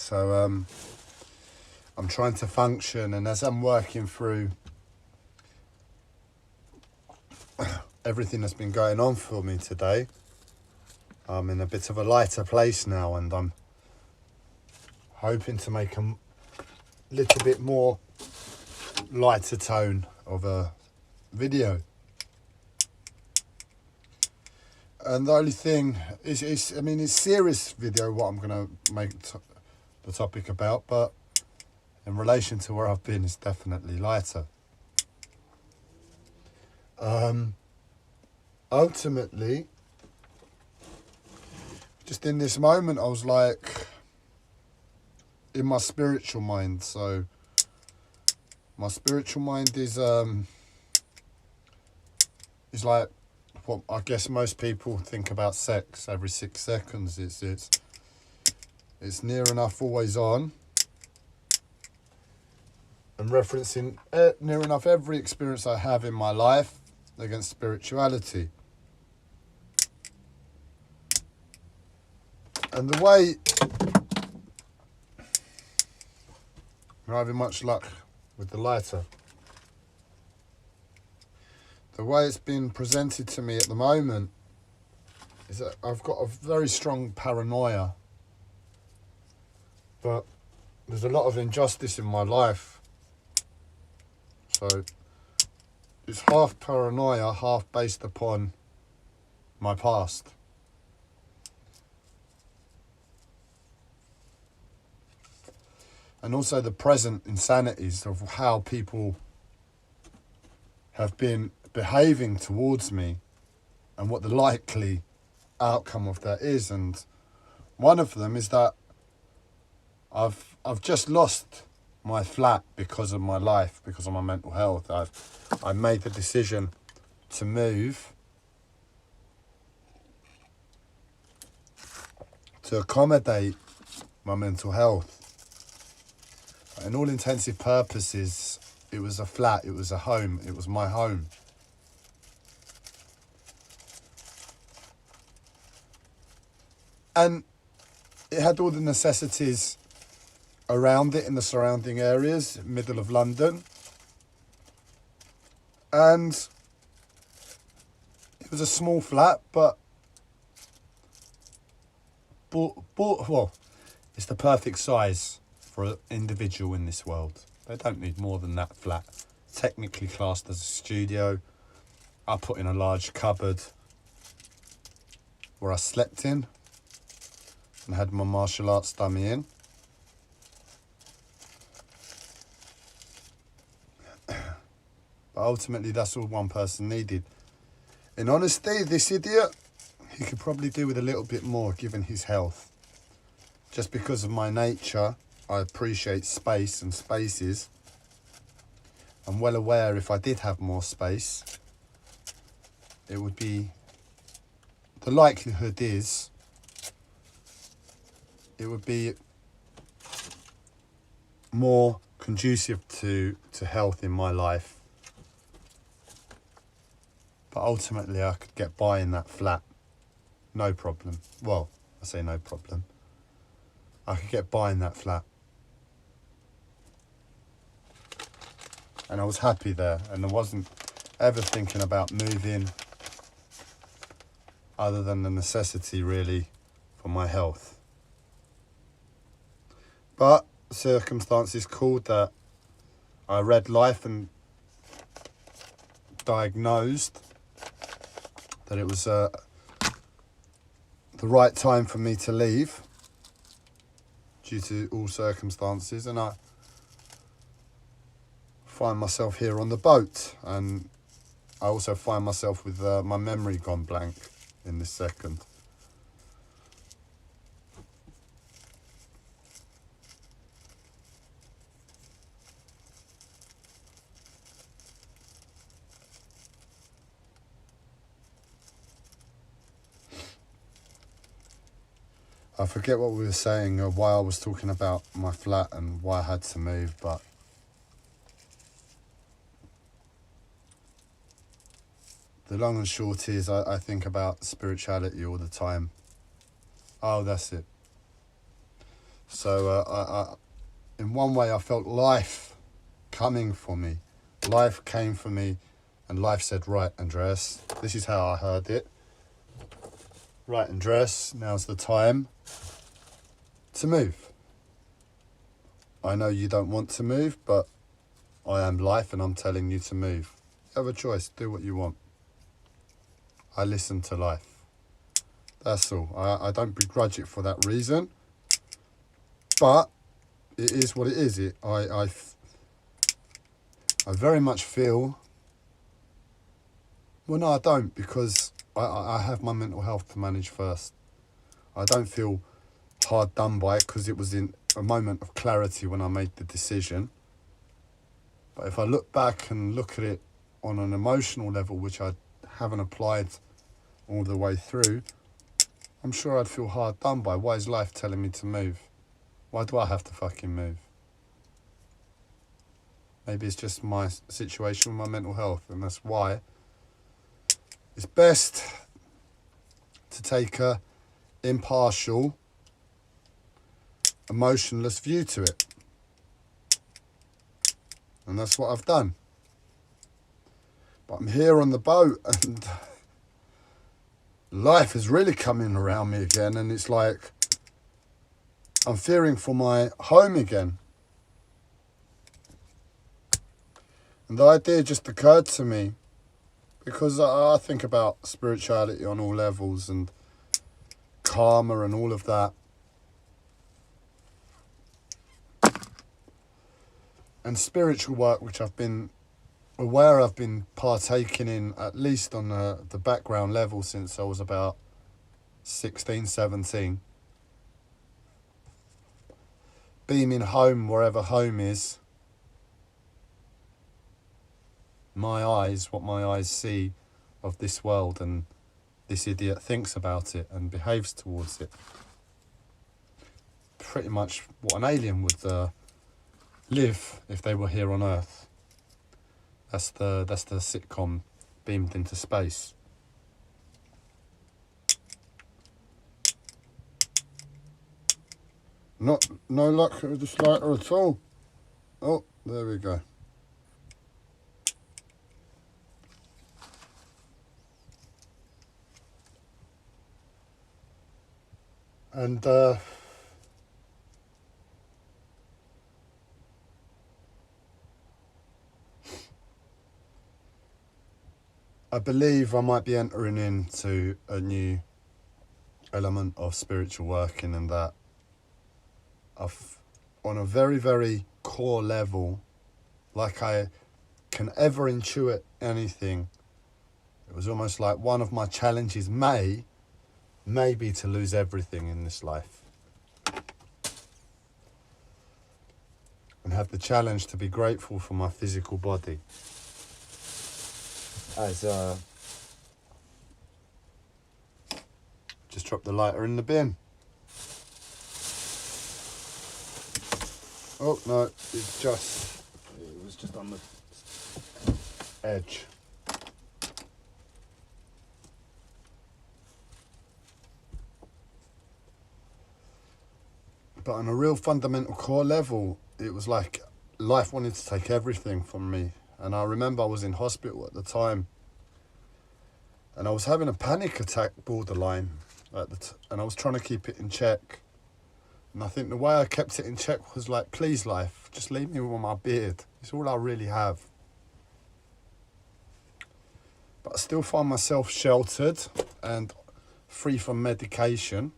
So I'm trying to function, and as I'm working through everything that's been going on for me today, I'm in a bit of a lighter place now, and I'm hoping to make a little bit more lighter tone of a video. And the only thing is it's serious video what I'm going to make the topic about, but in relation to where I've been, it's definitely lighter. Ultimately, just in this moment, I was like in my spiritual mind. So my spiritual mind is like what I guess most people think about sex. Every 6 seconds, it's near enough always on, and referencing near enough every experience I have in my life against spirituality. And the way I'm having much luck with the lighter. The way it's been presented to me at the moment is that I've got a very strong paranoia, but there's a lot of injustice in my life. So it's half paranoia, half based upon my past. And also the present insanities of how people have been behaving towards me and what the likely outcome of that is. And one of them is that I've just lost my flat because of my life, because of my mental health. I made the decision to move to accommodate my mental health. In all intensive purposes, it was a flat, it was a home, it was my home. And it had all the necessities around it in the surrounding areas, middle of London. And it was a small flat, but well, it's the perfect size for an individual in this world. They don't need more than that flat. Technically classed as a studio. I put in a large cupboard where I slept in and had my martial arts dummy in. But ultimately, that's all one person needed. In honesty, this idiot, he could probably do with a little bit more given his health. Just because of my nature, I appreciate space and spaces. I'm well aware if I did have more space, it would be, the likelihood is, it would be more conducive to health in my life. But ultimately I could get by in that flat, no problem. Well, I say no problem. I could get by in that flat. And I was happy there, and I wasn't ever thinking about moving other than the necessity really for my health. But circumstances called that I read life and diagnosed that it was the right time for me to leave due to all circumstances, and I find myself here on the boat, and I also find myself with my memory gone blank in this second. I forget what we were saying, or why I was talking about my flat and why I had to move, but the long and short is I think about spirituality all the time. Oh, that's it. So in one way, I felt life coming for me. Life came for me, and life said, right, Andreas, this is how I heard it. Right, Andreas, now's the time to move. I know you don't want to move, but I am life and I'm telling you to move. You have a choice, do what you want. I listen to life. That's all. I don't begrudge it for that reason, but it is what it is. I very much feel, well, no, I don't, because I have my mental health to manage first. I don't feel hard done by it because it was in a moment of clarity when I made the decision. But if I look back and look at it on an emotional level, which I haven't applied all the way through, I'm sure I'd feel hard done by. Why is life telling me to move? Why do I have to fucking move? Maybe it's just my situation with my mental health, and that's why it's best to take a impartial, emotionless view to it. And that's what I've done. But I'm here on the boat and life is really coming around me again, and it's like I'm fearing for my home again. And the idea just occurred to me because I think about spirituality on all levels and karma and all of that. And spiritual work, which I've been aware I've been partaking in, at least on the background level, since I was about 16, 17. Beaming home wherever home is. My eyes, what my eyes see of this world, and this idiot thinks about it and behaves towards it. Pretty much what an alien would live if they were here on Earth. That's the sitcom Beamed into Space. No luck with this lighter at all. Oh, there we go. And I believe I might be entering into a new element of spiritual working, and that I've, on a very, very core level, like I can ever intuit anything, it was almost like one of my challenges may be to lose everything in this life. And have the challenge to be grateful for my physical body. As just drop the lighter in the bin. Oh no, it was just on the edge. But on a real fundamental core level, it was like life wanted to take everything from me. And I remember I was in hospital at the time, and I was having a panic attack borderline, and I was trying to keep it in check. And I think the way I kept it in check was like, please life, just leave me with my beard. It's all I really have. But I still find myself sheltered and free from medication.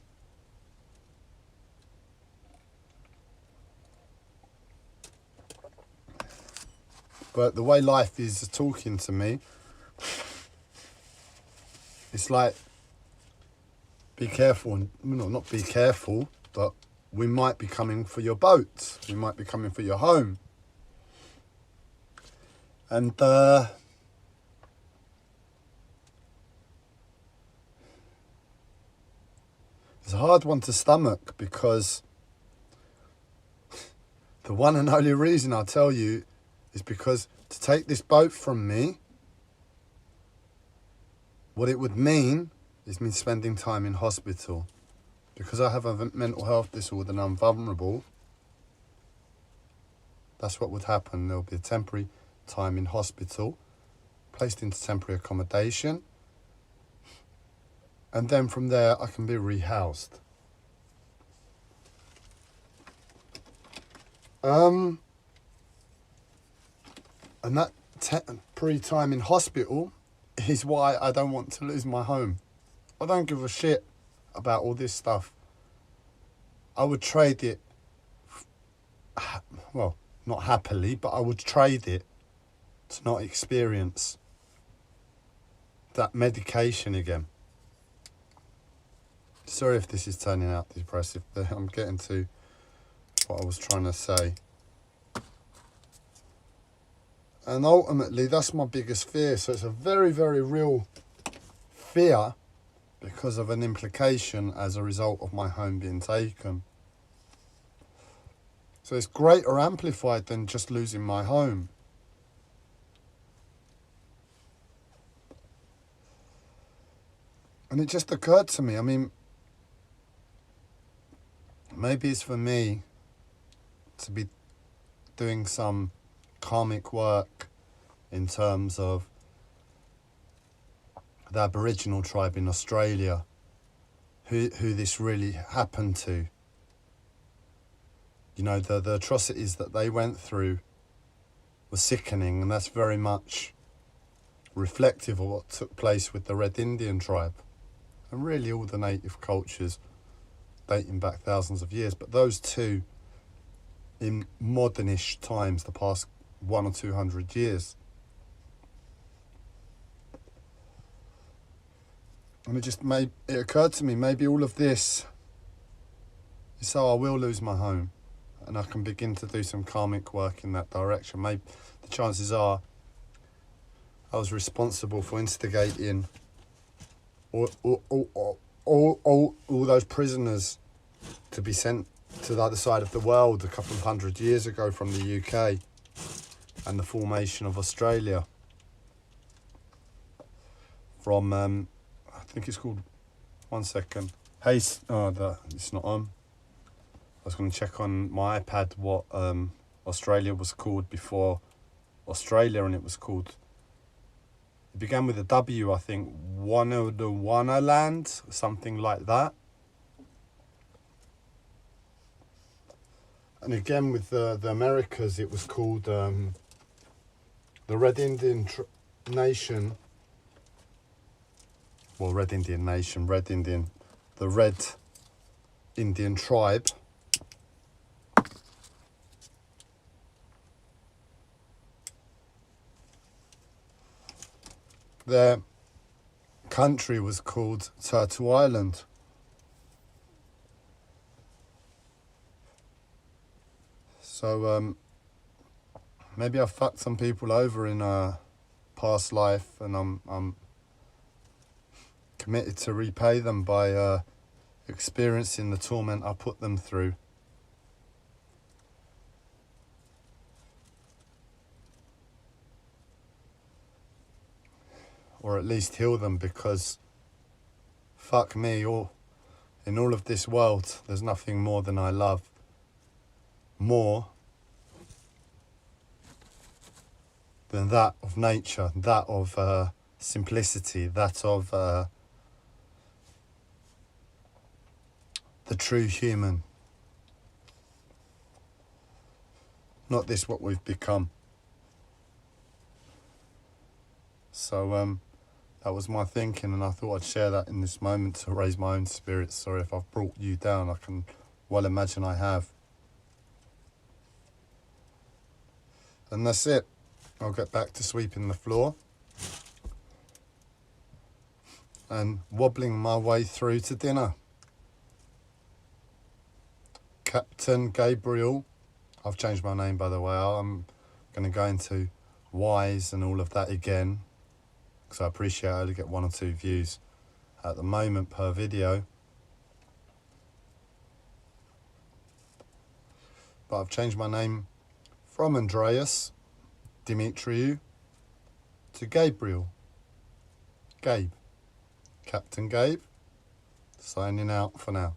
But the way life is talking to me, it's like, be careful. No, not be careful, but we might be coming for your boat. We might be coming for your home. And it's a hard one to stomach, because the one and only reason I tell you is because to take this boat from me, what it would mean is me spending time in hospital. because I have a mental health disorder and I'm vulnerable, that's what would happen. There'll be a temporary time in hospital, placed into temporary accommodation, and then from there I can be rehoused. And that temporary time in hospital is why I don't want to lose my home. I don't give a shit about all this stuff. I would trade it, well, not happily, but I would trade it to not experience that medication again. Sorry if this is turning out depressive, but I'm getting to what I was trying to say. And ultimately, that's my biggest fear. So it's a very, very real fear because of an implication as a result of my home being taken. So it's greater amplified than just losing my home. And it just occurred to me, I mean, maybe it's for me to be doing some karmic work in terms of the Aboriginal tribe in Australia, who this really happened to. You know, the atrocities that they went through were sickening, and that's very much reflective of what took place with the Red Indian tribe, and really all the native cultures dating back thousands of years. But those two, in modernish times, the past 100 or 200 years. And it occurred to me, maybe all of this is so I will lose my home and I can begin to do some karmic work in that direction. Maybe the chances are I was responsible for instigating all those prisoners to be sent to the other side of the world a couple of 100 years ago from the UK, and the formation of Australia from, I think it's called, one second. Hey, it's not on. I was going to check on my iPad what Australia was called before Australia, and it was called, it began with a W, I think, Wana Land, something like that. And again with the Americas, it was called the Red Indian Nation. Well, Red Indian the Red Indian tribe. Their country was called Turtle Island. So maybe I fucked some people over in a past life, and I'm committed to repay them by experiencing the torment I put them through. Or at least heal them, because fuck me, in all of this world, there's nothing more than I love. More than that of nature, that of simplicity, that of the true human. Not this what we've become. So that was my thinking, and I thought I'd share that in this moment to raise my own spirits. Sorry if I've brought you down, I can well imagine I have. And that's it. I'll get back to sweeping the floor and wobbling my way through to dinner. Captain Gabriel, I've changed my name by the way, I'm going to go into whys and all of that again, because I appreciate I only get 1 or 2 views at the moment per video. But I've changed my name from Andreas Dimitriou to Gabriel. Gabe. Captain Gabe, signing out for now.